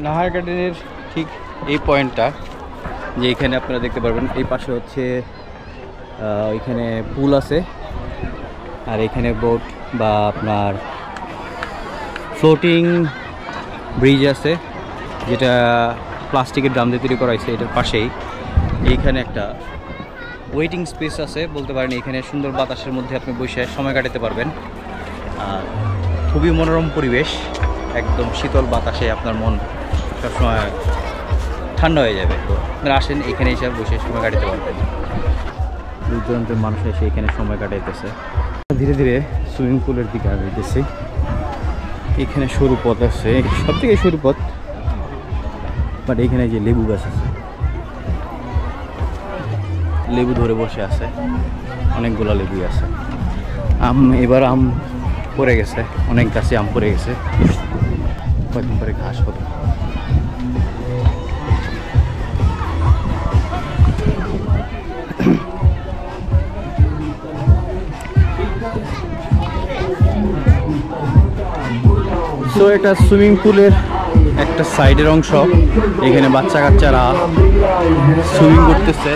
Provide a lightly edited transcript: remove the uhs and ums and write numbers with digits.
নাহার গার্ডেনের ঠিক এই পয়েন্টটা, যে এখানে আপনারা দেখতে পারবেন এই পাশে হচ্ছে এখানে পুল আছে, আর এখানে বোট বা আপনার ফ্লোটিং ব্রিজ আছে, যেটা প্লাস্টিকের ড্রাম দিয়ে তৈরি করা হয়েছে। এটার পাশেই এইখানে একটা ওয়েটিং স্পেস আছে বলতে পারেন। এখানে সুন্দর বাতাসের মধ্যে আপনি বসে সময় কাটাতে পারবেন। আর খুবই মনোরম পরিবেশ, একদম শীতল বাতাসে আপনার মন সবসময় ঠান্ডা হয়ে যাবে। তো আপনারা আসেন, এখানে এসে বসে সময় কাটাতে পারবেন। দূর দূরান্তের মানুষ এসে এখানে সময় কাটাইতেছে। ধীরে ধীরে সুইমিং পুলের দিকে আগাইতেছি। এখানে সরু পথ আছে, সব থেকে সরু পথ, বাট এখানে যে লেবু গাছ আছে, লেবু ধরে বসে আছে, অনেকগুলো লেবুই আছে। এবার আম পড়ে গেছে, অনেক গাছে আম পড়ে গেছে, কয়েকদিন পরে ঘাস হবে। তো এটা সুইমিং পুলের একটা সাইডের অংশ। এখানে বাচ্চা কাচ্চারা সুইমিং করতেছে।